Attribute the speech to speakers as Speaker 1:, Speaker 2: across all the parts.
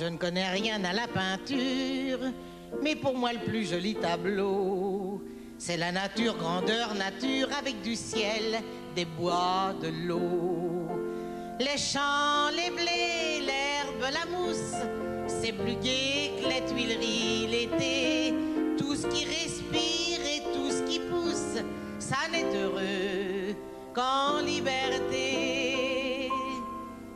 Speaker 1: Je ne connais rien à la peinture, mais pour moi le plus joli tableau, c'est la nature, grandeur nature, avec du ciel, des bois, de l'eau. Les champs, les blés, l'herbe, la mousse, c'est plus gai que les Tuileries l'été. Tout ce qui respire et tout ce qui pousse, ça n'est heureux qu'en liberté.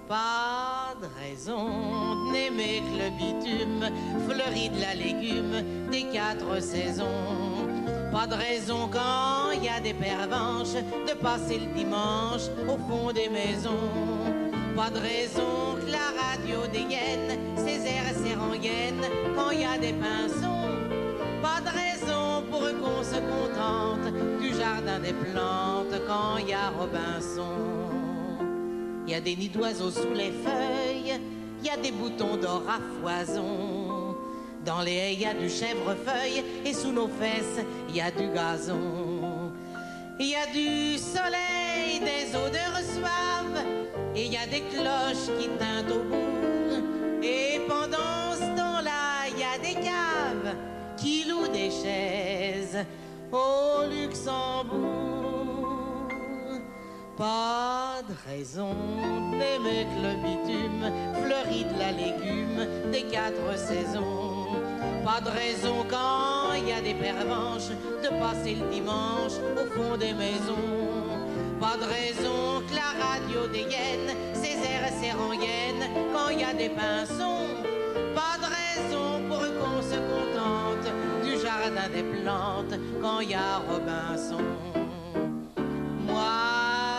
Speaker 1: Pas de raison d'aimer que le bitume fleurit de la légume des 4 saisons. Pas de raison quand il y a des pervenches de passer le dimanche au fond des maisons. Pas de raison que la radio dégaine ses airs et ses rengaines quand il y a des pinsons. Pas de raison pour qu'on se contente du jardin des plantes quand il y a Robinson. Il y a des nids d'oiseaux sous les feuilles, il y a des boutons d'or à foison. Dans les haies, il y a du chèvrefeuille et sous nos fesses, il y a du gazon. Il y a du soleil, des odeurs suaves et il y a des cloches qui tintent au bout. Et pendant ce temps-là, il y a des caves qui louent des chaises au Luxembourg. Pas de raison d'aimer que le bitume fleurit de la légume des 4 saisons. Pas de raison quand il y a des pervenches de passer le dimanche au fond des maisons. Pas de raison que la radio dégaine ses airs et ses rengaines quand il y a des pinsons. Pas de raison pour qu'on se contente du jardin des plantes quand il y a Robinson. Moi,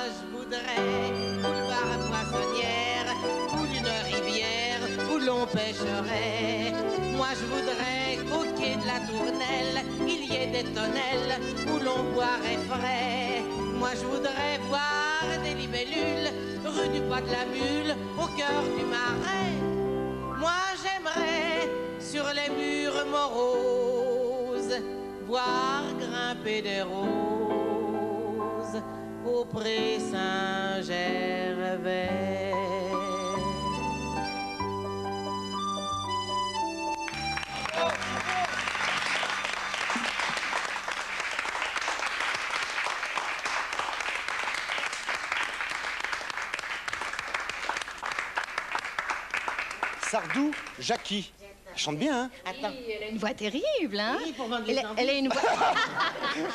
Speaker 1: je voudrais boulevard poissonnière ou une rivière où l'on pêcherait. Moi, je voudrais qu'au quai de la Tournelle, il y ait des tonnelles où l'on boirait frais. Moi, je voudrais voir des libellules rue du Pas de la Mule, au cœur du Marais. Moi, j'aimerais sur les murs moroses voir grimper des roses au pré Saint-Gervais.
Speaker 2: Sardou, Jackie. Elle chante bien, hein?
Speaker 1: Attends.
Speaker 3: Oui, elle a une voix terrible, hein?
Speaker 1: Oui, pour vendre
Speaker 3: Elle
Speaker 1: des
Speaker 3: a, elle a une voix...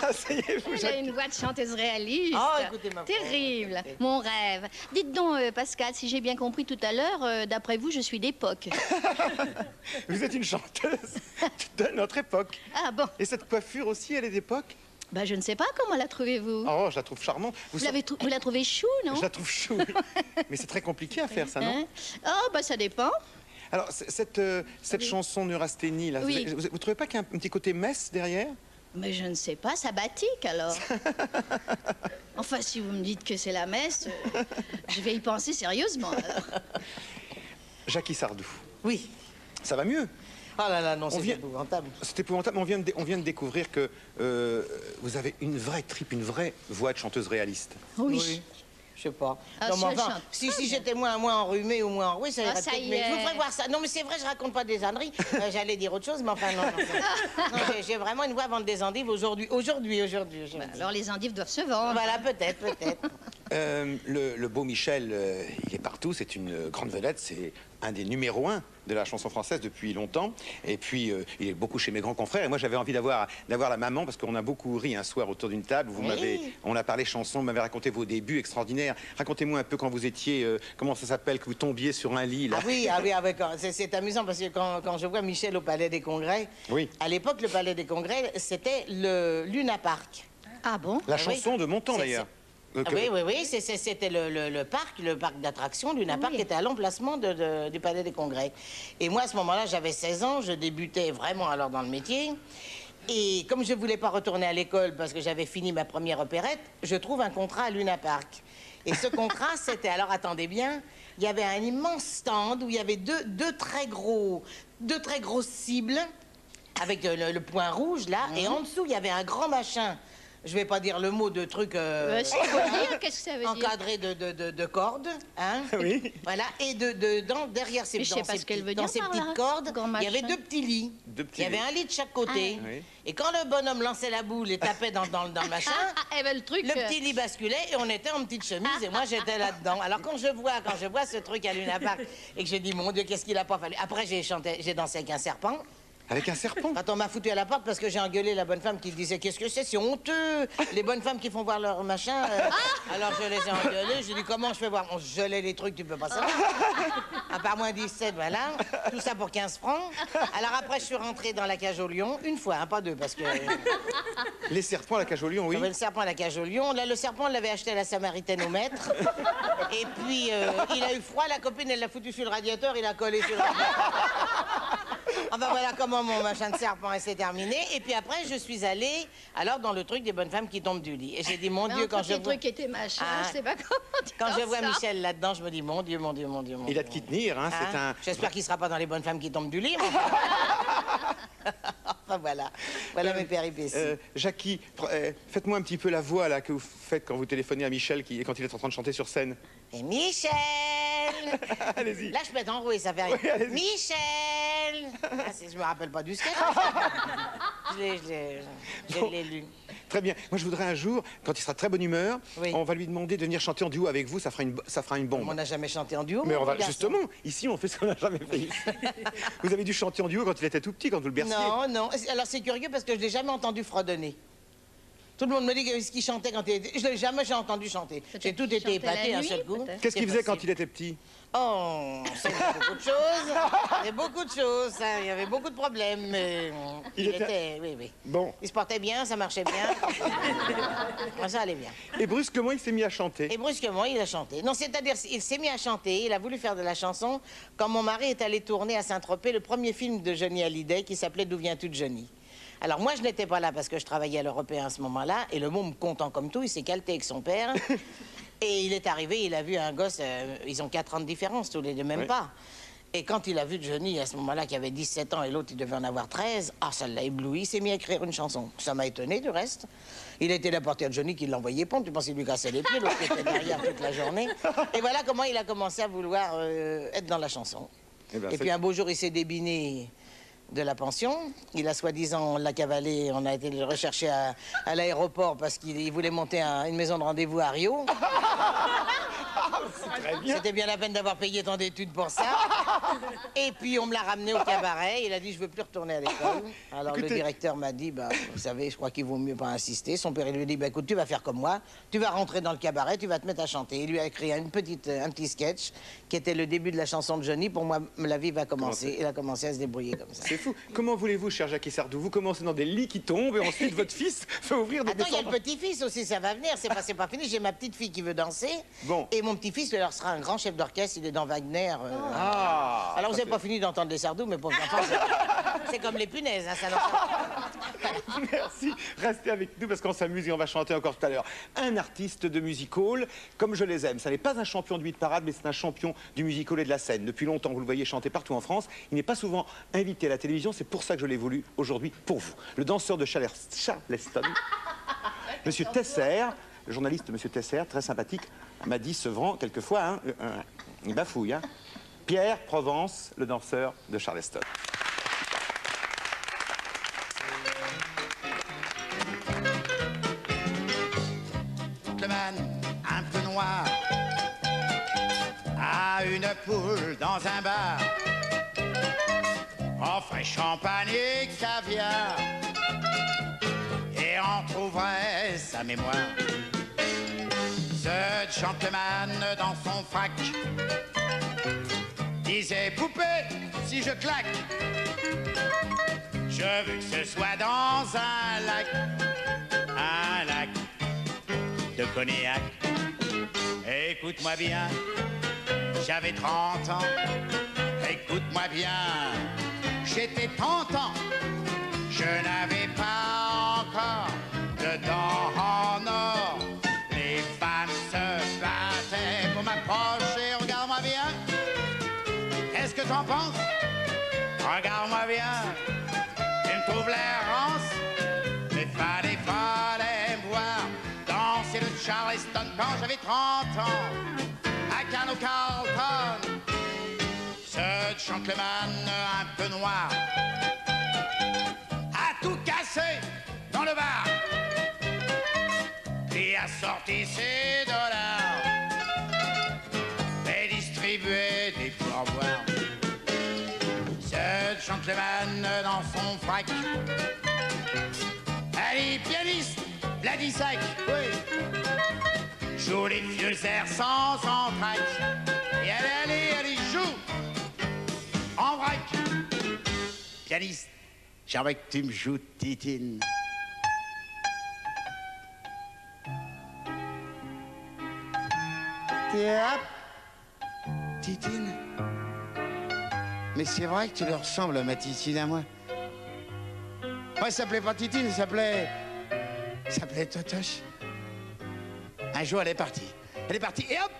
Speaker 2: Asseyez-vous,
Speaker 3: Elle a
Speaker 2: Jackie.
Speaker 3: une voix de chanteuse réaliste.
Speaker 1: Oh, écoutez ma
Speaker 3: Terrible.
Speaker 1: pauvre.
Speaker 3: Mon rêve. Dites donc, Pascal, si j'ai bien compris tout à l'heure, d'après vous, je suis d'époque.
Speaker 2: Vous êtes une chanteuse de notre époque.
Speaker 3: Ah bon?
Speaker 2: Et cette coiffure aussi, elle est d'époque?
Speaker 3: Bah, je ne sais pas, comment la trouvez-vous?
Speaker 2: Oh, je la trouve charmante.
Speaker 3: Vous la trouvez chou, non?
Speaker 2: Je la trouve chou, oui. Mais c'est très compliqué à faire, ça, non?
Speaker 3: Hein? Oh, bah, ça dépend.
Speaker 2: Alors, cette chanson Neurasthénie, là,
Speaker 3: Oui.
Speaker 2: vous trouvez pas qu'il y a un petit côté messe derrière?
Speaker 3: Mais je ne sais pas, sabbatique, alors. Enfin, si vous me dites que c'est la messe, je vais y penser sérieusement, alors.
Speaker 2: Jackie Sardou,
Speaker 1: Oui.
Speaker 2: ça va mieux?
Speaker 1: Oh là là, non,
Speaker 2: On
Speaker 1: c'est
Speaker 2: vient-
Speaker 1: épouvantable.
Speaker 2: C'est épouvantable, mais on vient de découvrir que vous avez une vraie tripe, une vraie voix de chanteuse réaliste.
Speaker 3: Oui.
Speaker 1: Je sais pas.
Speaker 3: Ah,
Speaker 1: non,
Speaker 3: si
Speaker 1: mais
Speaker 3: elle
Speaker 1: enfin,
Speaker 3: chante
Speaker 1: si,
Speaker 3: très
Speaker 1: si
Speaker 3: bien.
Speaker 1: j'étais moins enrhumée ou moins... Oui, ça
Speaker 3: Ah,
Speaker 1: irait
Speaker 3: ça
Speaker 1: peut-être,
Speaker 3: y
Speaker 1: mais je vous
Speaker 3: est.
Speaker 1: ferai voir ça. Non, mais c'est vrai, je raconte pas des âneries. J'allais dire autre chose, mais enfin, non. Non, j'ai vraiment une voix à vendre des endives aujourd'hui. Aujourd'hui.
Speaker 3: Bah, alors, les endives doivent se vendre.
Speaker 1: Voilà, peut-être.
Speaker 2: Le beau Michel, il est partout, c'est une grande vedette, c'est un des numéros 1 de la chanson française depuis longtemps. Et puis, il est beaucoup chez mes grands confrères. Et moi, j'avais envie d'avoir la maman, parce qu'on a beaucoup ri un soir autour d'une table. On a parlé chansons, vous m'avez raconté vos débuts extraordinaires. Racontez-moi un peu quand vous étiez, comment ça s'appelle, que vous tombiez sur un lit, là.
Speaker 1: Ah oui, c'est amusant parce que quand je vois Michel au Palais des Congrès,
Speaker 2: Oui.
Speaker 1: à l'époque, le Palais des Congrès, c'était le Luna Park.
Speaker 3: Ah bon?
Speaker 2: La
Speaker 1: Ah oui.
Speaker 2: chanson de Montand,
Speaker 1: C'est-
Speaker 2: d'ailleurs.
Speaker 1: Ah oui, c'était le parc d'attractions, Luna Park,
Speaker 3: oui.
Speaker 1: qui était à l'emplacement du Palais des Congrès. Et moi, à ce moment-là, j'avais 16 ans, je débutais vraiment alors dans le métier. Et comme je voulais pas retourner à l'école parce que j'avais fini ma première opérette, je trouve un contrat à Luna Park. Et ce contrat, c'était, alors attendez bien, il y avait un immense stand où il y avait deux très grosses cibles avec le point rouge là, et en dessous, il y avait un grand machin je vais pas dire le mot de truc...
Speaker 3: Si, faut le dire, qu'est-ce que ça veut dire?
Speaker 1: encadré de cordes, hein.
Speaker 2: Oui.
Speaker 1: Voilà, et derrière ces,
Speaker 3: Mais je sais pas ce qu'elle veut
Speaker 1: dans
Speaker 3: dire
Speaker 1: ces
Speaker 3: par
Speaker 1: petites
Speaker 3: là.
Speaker 1: cordes,
Speaker 3: Grand
Speaker 1: il y avait
Speaker 3: machin.
Speaker 1: 2 petits lits. Il y avait un lit de chaque côté.
Speaker 2: Ah, oui.
Speaker 1: Et quand le bonhomme lançait la boule et tapait dans le machin,
Speaker 3: Eh ben, le truc...
Speaker 1: le petit lit basculait et on était en petite chemise et moi j'étais là-dedans. Alors quand je vois ce truc à Luna Park et que je dis mon Dieu, qu'est-ce qu'il a pas fallu. Après j'ai dansé avec un serpent.
Speaker 2: Avec un serpent?
Speaker 1: Quand on m'a foutu à la porte parce que j'ai engueulé la bonne femme qui disait qu'est-ce que c'est honteux. Les bonnes femmes qui font voir leur machin. Alors je les ai engueulées, j'ai dit comment je fais voir. On se gelait les trucs, tu peux pas savoir. À part moins 17, voilà. Tout ça pour 15 francs. Alors après je suis rentrée dans la cage au lion, une fois, hein, pas deux parce que...
Speaker 2: Les serpents à la cage au lion, oui.
Speaker 1: Il y avait le serpent à la cage au lion. Là, le serpent, on l'avait acheté à la Samaritaine au maître. Et puis, il a eu froid. La copine, elle l'a foutu sur le radiateur. Il a collé sur le radiateur. Enfin, voilà comment mon machin de serpent s'est terminé. Et puis après, je suis allée, alors, dans le truc des bonnes femmes qui tombent du lit. Et j'ai dit, mon Dieu, quand je
Speaker 3: les
Speaker 1: vois...
Speaker 3: trucs étaient machin,
Speaker 1: Ah.
Speaker 3: je sais pas comment dire
Speaker 1: Quand je vois
Speaker 3: ça.
Speaker 1: Michel là-dedans, je me dis, mon Dieu, mon Dieu, mon Dieu, mon Dieu.
Speaker 2: Il a de qui tenir, hein, c'est un...
Speaker 1: J'espère qu'il sera pas dans les bonnes femmes qui tombent du lit. Mais... enfin, voilà. Voilà mes péripéties.
Speaker 2: Jackie, faites-moi un petit peu la voix là que vous faites quand vous téléphonez à Michel quand il est en train de chanter sur scène.
Speaker 1: Et Michel.
Speaker 2: Allez-y.
Speaker 1: Là, je peux être enrouée, ça fait rien.
Speaker 2: Oui, allez-y.
Speaker 1: Michel. Je me rappelle pas du sketch. Je l'ai lu.
Speaker 2: Très bien. Moi, je voudrais un jour, quand il sera de très bonne humeur,
Speaker 1: Oui.
Speaker 2: on va lui demander de venir chanter en duo avec vous. Ça fera une bombe.
Speaker 1: On n'a jamais chanté en duo.
Speaker 2: Mais on
Speaker 1: mon
Speaker 2: va
Speaker 1: garçon.
Speaker 2: justement, ici, on fait ce qu'on n'a jamais fait ici. Vous avez dû chanter en duo quand il était tout petit, quand vous le berciez.
Speaker 1: Non, non. Alors, c'est curieux parce que je l'ai jamais entendu fredonner. Tout le monde me dit ce qu'il chantait quand il était... Je l'ai jamais entendu chanter. J'ai tout été
Speaker 3: chantait la
Speaker 1: épaté d'un
Speaker 3: nuit,
Speaker 1: seul coup.
Speaker 3: peut-être.
Speaker 2: Qu'est-ce qu'il
Speaker 1: C'est
Speaker 2: faisait quand
Speaker 1: possible.
Speaker 2: il était petit?
Speaker 1: Oh, c'est beaucoup de choses. Il y avait beaucoup de choses. Hein. Il y avait beaucoup de problèmes. Mais
Speaker 2: Il était-
Speaker 1: Oui, oui.
Speaker 2: Bon.
Speaker 1: Il se portait bien, ça marchait bien. Ça allait bien.
Speaker 2: Et brusquement, il s'est mis à chanter.
Speaker 1: Et brusquement, il a chanté. Non, c'est-à-dire, il s'est mis à chanter, il a voulu faire de la chanson quand mon mari est allé tourner à Saint-Tropez le premier film de Johnny Hallyday qui s'appelait D'où viens-tu de Johnny? Alors moi, je n'étais pas là parce que je travaillais à l'Européen à ce moment-là, et le môme content comme tout, il s'est calté avec son père. Et il est arrivé, il a vu un gosse, ils ont 4 ans de différence tous les deux, même
Speaker 2: Oui.
Speaker 1: pas. Et quand il a vu Johnny à ce moment-là, qui avait 17 ans, et l'autre, il devait en avoir 13, ah, ça l'a ébloui, il s'est mis à écrire une chanson. Ça m'a étonné, du reste. Il a été la portée de Johnny qui l'envoyait pondre, tu penses qu'il lui cassait les pieds, l'autre qui était derrière toute la journée. Et voilà comment il a commencé à vouloir être dans la chanson.
Speaker 2: Eh ben,
Speaker 1: Et
Speaker 2: c'est-
Speaker 1: puis un beau jour, il s'est débiné de la pension. Il a soi-disant, on l'a cavalé, on a été le rechercher à l'aéroport parce qu'il voulait monter une maison de rendez-vous à Rio.
Speaker 2: Très bien.
Speaker 1: C'était bien la peine d'avoir payé tant d'études pour ça. Et puis on me l'a ramené au cabaret. Il a dit je veux plus retourner à l'école. Alors
Speaker 2: Écoutez-
Speaker 1: le directeur m'a dit bah vous savez je crois qu'il vaut mieux pas insister. Son père il lui a dit bah écoute tu vas faire comme moi. Tu vas rentrer dans le cabaret, tu vas te mettre à chanter. Il lui a écrit un petit sketch qui était le début de la chanson de Johnny. Pour moi la vie va commencer. Il a commencé à se débrouiller comme ça.
Speaker 2: C'est fou. Comment voulez-vous, cher Jackie Sardou, vous commencez dans des lits qui tombent et ensuite votre fils fait ouvrir des
Speaker 1: Attends, il y a
Speaker 2: descendants.
Speaker 1: le petit-fils aussi, ça va venir, c'est pas fini. J'ai ma petite fille qui veut danser.
Speaker 2: Bon.
Speaker 1: Et mon petit-fils, alors, sera un grand chef d'orchestre, il est dans Wagner.
Speaker 2: Ah.
Speaker 1: Alors, vous n'avez pas fini d'entendre les sardous, mais pauvres enfants, c'est comme les punaises, hein, ça leur...
Speaker 2: Merci. Restez avec nous parce qu'on s'amuse et on va chanter encore tout à l'heure. Un artiste de music hall, comme je les aime. Ça n'est pas un champion de hit parade, mais c'est un champion du music hall et de la scène. Depuis longtemps, vous le voyez chanter partout en France. Il n'est pas souvent invité à la télévision. C'est pour ça que je l'ai voulu aujourd'hui pour vous. Le danseur de Charleston, Monsieur Tesser, le journaliste Monsieur Tesser, très sympathique, m'a dit Sevran, quelquefois, hein, il bafouille. Hein. Pierre Provence, le danseur de Charleston.
Speaker 4: Gentleman un peu noir a une poule dans un bar, offrait champagne et caviar et en trouverait sa mémoire. Ce gentleman dans son frac disait poupée si je claque, je veux que ce soit dans un lac de cognac. Écoute-moi bien, j'avais 30 ans. Écoute-moi bien, j'étais tentant. Je n'avais pas encore de dents en or. Les femmes se battaient pour m'approcher. Regarde-moi bien. Qu'est-ce que t'en penses? Regarde-moi bien. Tu me trouves l'errance? Mais fallait me voir. Charleston quand j'avais 30 ans. À Cano Carlton, ce gentleman un peu noir a tout cassé dans le bar. Puis a sorti ses dollars et distribué des pourboires. Ce gentleman dans son frac, allez, pianiste, Vladisac, oui, joue les vieux airs sans entraque. Et allez, joue en vrac. Pianiste, j'aimerais que tu me joues Titine. Hop. Titine. Mais c'est vrai que tu lui ressembles à ma Titine à moi. Moi, ça s'appelait pas Titine, ça s'appelait Totoche. Un jour, elle est partie. Elle est partie et hop,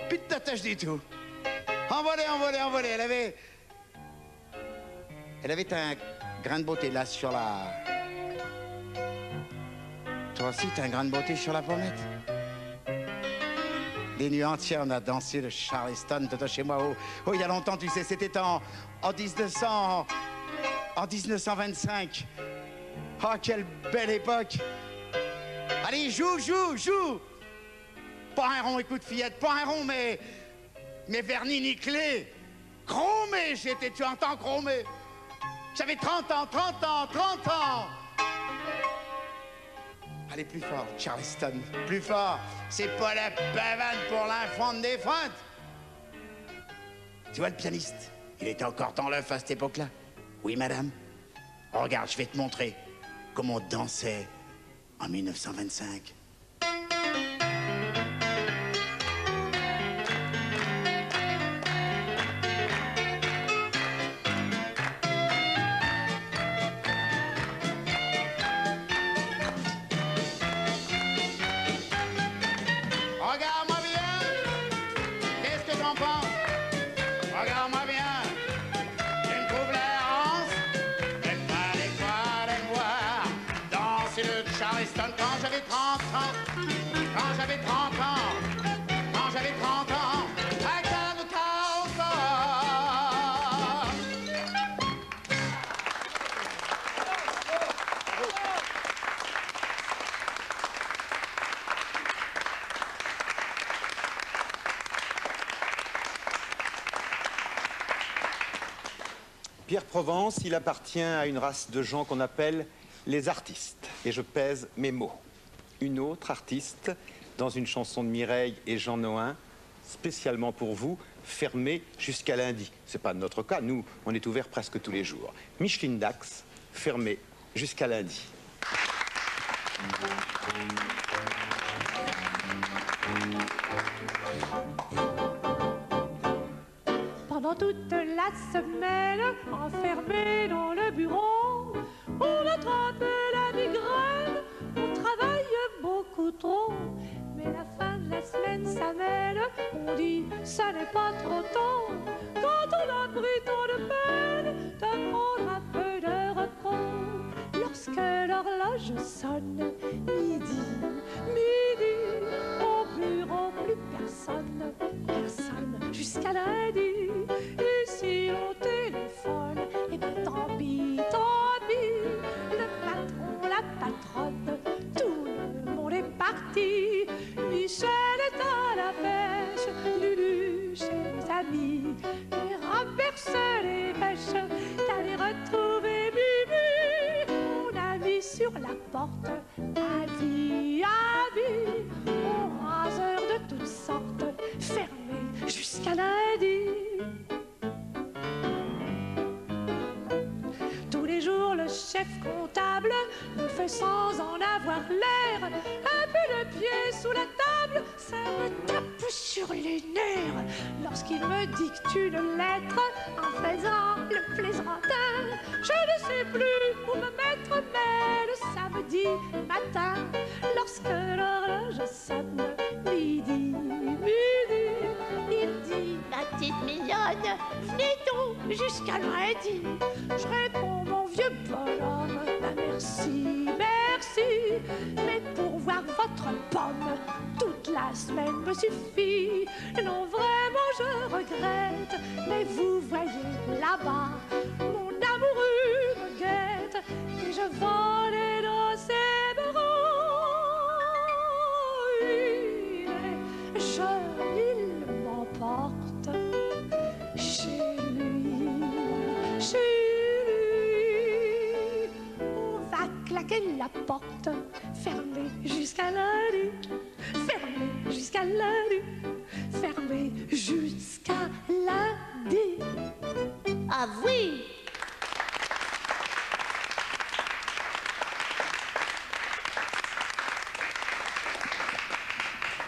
Speaker 4: plus de Totoche du tout. Envolée. Elle avait un grain de beauté là sur la... Toi aussi, t'as un grain de beauté sur la pommette. Des nuits entières, on a dansé le Charleston, Totoche chez moi. Oh, il y a longtemps, tu sais, c'était en 1925. Oh, quelle belle époque. Allez, joue. Pas un rond, écoute, fillette, pas un rond, mais vernis nickelé. Chromé, j'étais, tu entends, chromé. J'avais 30 ans. Allez, plus fort, Charleston, plus fort. C'est pas la pavane pour l'infante des feintes. Tu vois le pianiste, il était encore dans l'œuf à cette époque-là. Oui, madame. Regarde, je vais te montrer comment on dansait en 1925. Regarde-moi bien, qu'est-ce que t'en penses? Regarde-moi bien, tu me trouves l'errance? Mais fallait pas aller me voir danser le Charleston quand j'avais 30 ans. Quand j'avais 30 ans, à Cano Carlton.
Speaker 2: Pierre Provence, il appartient à une race de gens qu'on appelle les artistes. Et je pèse mes mots. Une autre artiste, dans une chanson de Mireille et Jean Nohain, spécialement pour vous, fermée jusqu'à lundi. C'est pas notre cas, nous, on est ouvert presque tous les jours. Micheline Dax, fermée jusqu'à lundi.
Speaker 5: Pendant toute la semaine, enfermé dans le bureau, on attrape la migraine, on travaille beaucoup trop. Mais la fin de la semaine s'amène, on dit ça n'est pas trop tôt. Quand on a pris tant de peine, de prendre un peu de repos. Lorsque l'horloge sonne, midi, au bureau plus personne, jusqu'à lundi. Et si on téléphone, et bien tant pis, le patron, la patronne, tout le monde est parti. Michel est à la pêche, Lulu chez les amis, et renverse les pêches, d'aller retrouver Bibi. On a mis sur la porte, avis, aux raseurs de toutes sortes, fermé jusqu'à lundi. Tous les jours, le chef comptable me fait sans en avoir l'air. Un peu le pied sous la table, ça me tape sur les nerfs. Lorsqu'il me dicte une lettre en faisant le plaisantin, je ne sais plus où me mettre, mais le samedi matin, lorsque l'horloge sonne, midi, il dit: ma petite mignonne, venez donc jusqu'à lundi. Je réponds: mon vieux bonhomme, merci, mais pour voir votre votre pomme toute la semaine me suffit. Non, vraiment, je regrette. Mais vous voyez là-bas, mon amoureux me guette. Et je volais dans ses bras. Il est jeune, il m'emporte chez lui, chez lui. On va claquer la porte, fermée jusqu'à lundi, fermée jusqu'à lundi, fermée jusqu'à lundi.
Speaker 3: Ah oui!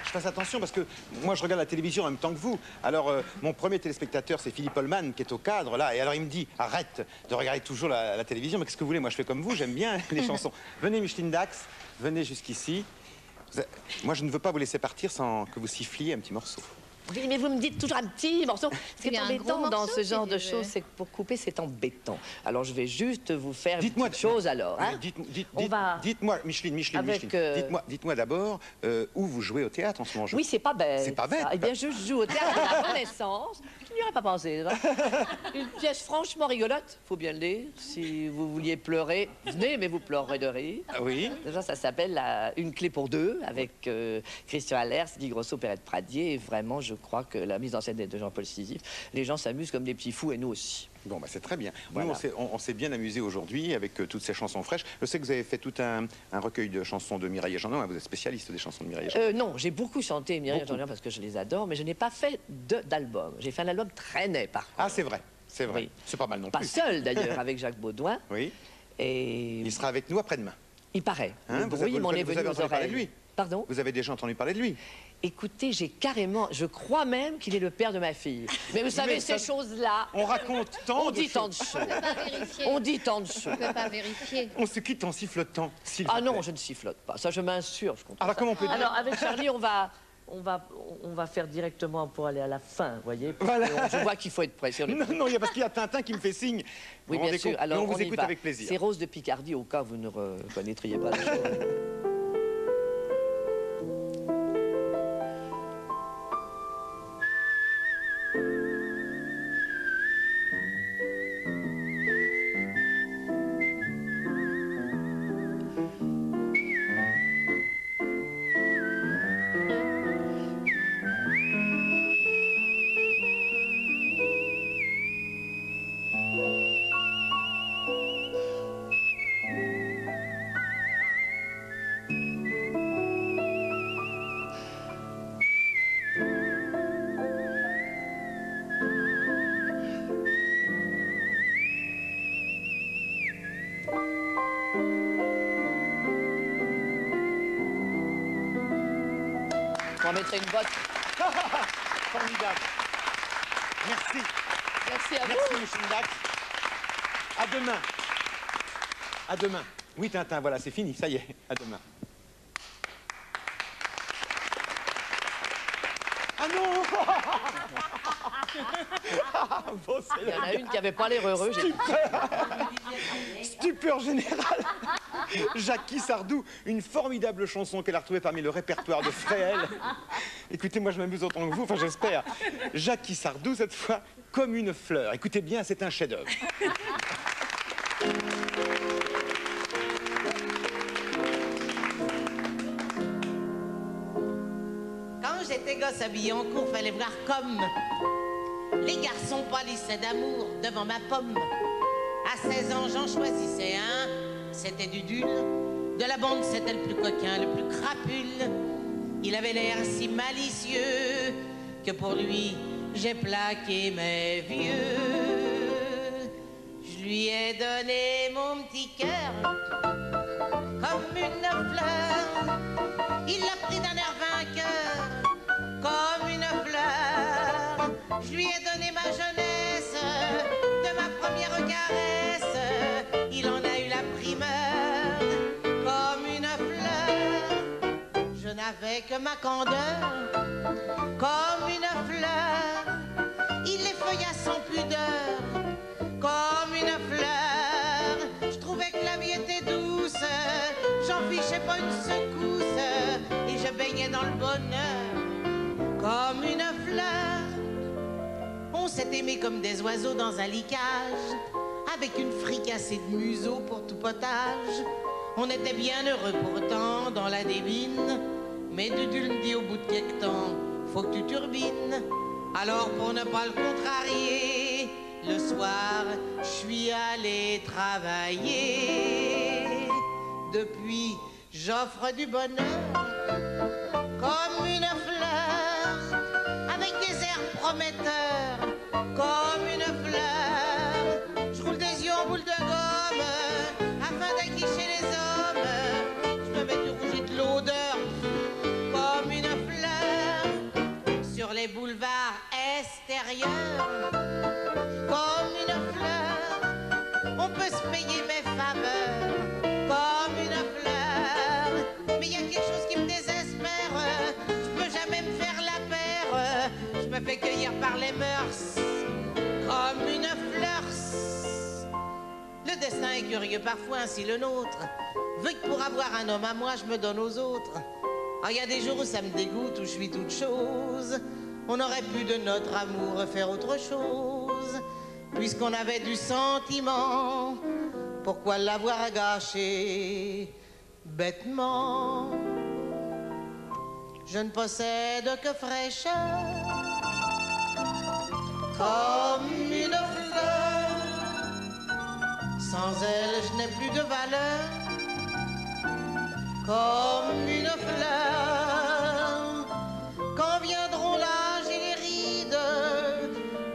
Speaker 2: Je fasse attention parce que moi je regarde la télévision en même temps que vous. Alors mon premier téléspectateur c'est Philippe Holman qui est au cadre là et alors il me dit arrête de regarder toujours la télévision mais qu'est-ce que vous voulez, moi je fais comme vous, j'aime bien les chansons. Venez Micheline Dax, venez jusqu'ici. Moi je ne veux pas vous laisser partir sans que vous siffliez un petit morceau.
Speaker 6: Oui, mais vous me dites toujours un petit morceau. Ce qui est
Speaker 3: un
Speaker 6: embêtant
Speaker 3: gros
Speaker 6: dans
Speaker 3: morceau,
Speaker 6: ce genre
Speaker 3: si
Speaker 6: de
Speaker 3: tu veux.
Speaker 6: choses, c'est que pour couper, c'est embêtant. Alors, je vais juste vous faire une
Speaker 2: Dites-moi
Speaker 6: petite chose alors. Hein? On va-
Speaker 2: Dites-moi, Micheline,
Speaker 6: Avec,
Speaker 2: dites-moi d'abord où vous jouez au théâtre en ce moment.
Speaker 6: Oui, c'est pas bête.
Speaker 2: C'est pas bête.
Speaker 6: ça. Eh bien, je joue au théâtre de la Renaissance. Je n'y aurais pas pensé. Non. Une pièce franchement rigolote, faut bien le dire. Si vous vouliez pleurer, venez, mais vous pleurerez de rire.
Speaker 2: Ah oui.
Speaker 6: Déjà, ça s'appelle Une clé pour deux, avec Christian Allers, Guy Grosso, Perrette Pradier. Et vraiment, je crois que la mise en scène est de Jean-Paul Sisyphe. Les gens s'amusent comme des petits fous, et nous aussi.
Speaker 2: Bon, bah, c'est très bien.
Speaker 6: Voilà.
Speaker 2: Nous, on s'est bien amusé aujourd'hui avec toutes ces chansons fraîches. Je sais que vous avez fait tout un recueil de chansons de Mireille et Jean. Vous êtes spécialiste des chansons de Mireille et Jean.
Speaker 6: Non, j'ai beaucoup chanté Mireille et Jean parce que je les adore, mais je n'ai pas fait d'album. J'ai fait un album Traîné, par contre.
Speaker 2: Ah, c'est vrai. C'est vrai.
Speaker 6: Oui.
Speaker 2: C'est pas mal non
Speaker 6: Pas
Speaker 2: plus.
Speaker 6: seul, d'ailleurs, avec Jacques Baudouin.
Speaker 2: Oui.
Speaker 6: Et
Speaker 2: Il sera avec nous après-demain.
Speaker 6: il paraît.
Speaker 2: Hein,
Speaker 6: Le
Speaker 2: vous
Speaker 6: bruit
Speaker 2: avez-
Speaker 6: m'en est
Speaker 2: vous
Speaker 6: venu
Speaker 2: avez
Speaker 6: aux
Speaker 2: entendu parler de
Speaker 6: oreilles.
Speaker 2: lui
Speaker 6: Pardon?
Speaker 2: Vous avez déjà entendu parler de lui.
Speaker 6: Écoutez, j'ai carrément... Je crois même qu'il est le père de ma fille. Mais vous savez,
Speaker 2: Mais
Speaker 6: ces
Speaker 2: ça-
Speaker 6: choses-là...
Speaker 2: On raconte tant
Speaker 6: On
Speaker 2: de
Speaker 6: dit
Speaker 2: choses.
Speaker 6: tant de choses.
Speaker 3: On peut pas vérifier.
Speaker 6: On dit tant de choses.
Speaker 3: On peut pas vérifier.
Speaker 2: On se quitte en sifflotant, s'il
Speaker 6: Ah
Speaker 2: vous
Speaker 6: non,
Speaker 2: plaît.
Speaker 6: je ne sifflote pas. Ça, je m'insurge contre
Speaker 2: Alors,
Speaker 6: ça.
Speaker 2: comment on peut dire
Speaker 6: Alors, avec Charlie, on va faire directement pour aller à la fin, vous voyez.
Speaker 2: Voilà.
Speaker 6: Je vois qu'il faut être prêt. Sur le
Speaker 2: Non, non, il y a parce qu'il y a Tintin qui me fait signe.
Speaker 6: Oui,
Speaker 2: Vous
Speaker 6: bien
Speaker 2: rendez
Speaker 6: sûr.
Speaker 2: compte.
Speaker 6: Alors,
Speaker 2: Et on vous
Speaker 6: y
Speaker 2: écoute
Speaker 6: va.
Speaker 2: avec plaisir.
Speaker 6: C'est Rose de Picardie, au cas où vous ne reconnaîtriez pas la chose. On mettrait une botte.
Speaker 2: Formidable. Merci.
Speaker 6: Merci à vous.
Speaker 2: Merci, Micheline Dax. À demain. À demain. Oui, Tintin, voilà, c'est fini, ça y est. À demain. Ah non. Bon, c'est
Speaker 6: Il y en a une qui avait pas l'air heureux.
Speaker 2: stupeur générale. Jackie Sardou, une formidable chanson qu'elle a retrouvée parmi le répertoire de Fréhel. Écoutez, moi je m'amuse autant que vous, enfin j'espère. Jackie Sardou, cette fois, comme une fleur. Écoutez bien, c'est un chef-d'œuvre.
Speaker 1: Quand j'étais gosse à Billancourt, fallait voir comme les garçons pâlissaient d'amour devant ma pomme. À 16 ans, j'en choisissais un, c'était Dudule. De la bande, c'était le plus coquin, le plus crapule. Il avait l'air si malicieux que pour lui, j'ai plaqué mes vieux. Je lui ai donné mon petit cœur comme une fleur. Il l'a pris d'un air vainqueur comme une fleur. Je lui ai donné ma jeunesse de ma première caresse. Il en a eu la primeur comme une fleur. Je n'avais que ma candeur comme une fleur. Il les feuilla sans pudeur comme une fleur. Je trouvais que la vie était douce, j'en fichais pas une secousse. s'est aimé comme des oiseaux dans un licage, avec une fricassée de museau pour tout potage. On était bien heureux pourtant dans la débine, mais Dudule me dit au bout de quelque temps, faut que tu turbines. Alors pour ne pas le contrarier, le soir, je suis allé travailler. Depuis, j'offre du bonheur comme une fleur, avec des airs prometteurs comme une fleur. Je roule des yeux en boule de gomme afin d'acquicher les hommes. Je me mets du rouge et de l'odeur comme une fleur sur les boulevards extérieurs comme une fleur. On peut se payer mes faveurs comme une fleur, mais il y a quelque chose qui me désespère. Je peux jamais me faire la paire. Je me fais cueillir par les mœurs comme une fleur. Le destin est curieux parfois, ainsi le nôtre veut que pour avoir un homme à moi, je me donne aux autres. Ah, il y a des jours où ça me dégoûte, où je suis toute chose. On aurait pu de notre amour faire autre chose, puisqu'on avait du sentiment. Pourquoi l'avoir gâché bêtement? Je ne possède que fraîcheur comme une fleur. Sans elle, je n'ai plus de valeur comme une fleur. Quand viendront l'âge et les rides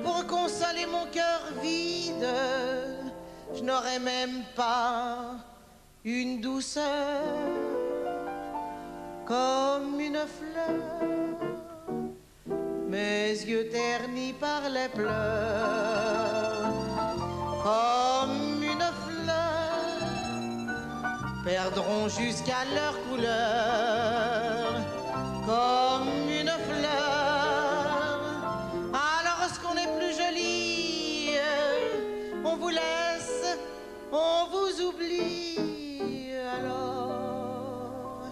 Speaker 1: pour consoler mon cœur vide, je n'aurai même pas une douceur comme une fleur. Mes yeux ternis par les pleurs comme une fleur perdront jusqu'à leur couleur comme une fleur. Alors est-ce qu'on est plus joli? On vous laisse, on vous oublie. Alors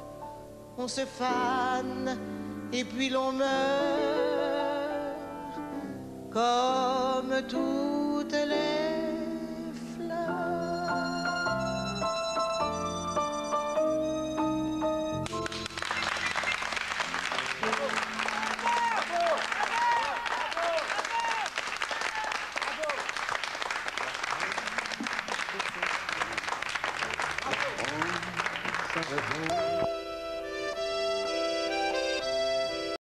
Speaker 1: on se fane et puis l'on meurt comme tout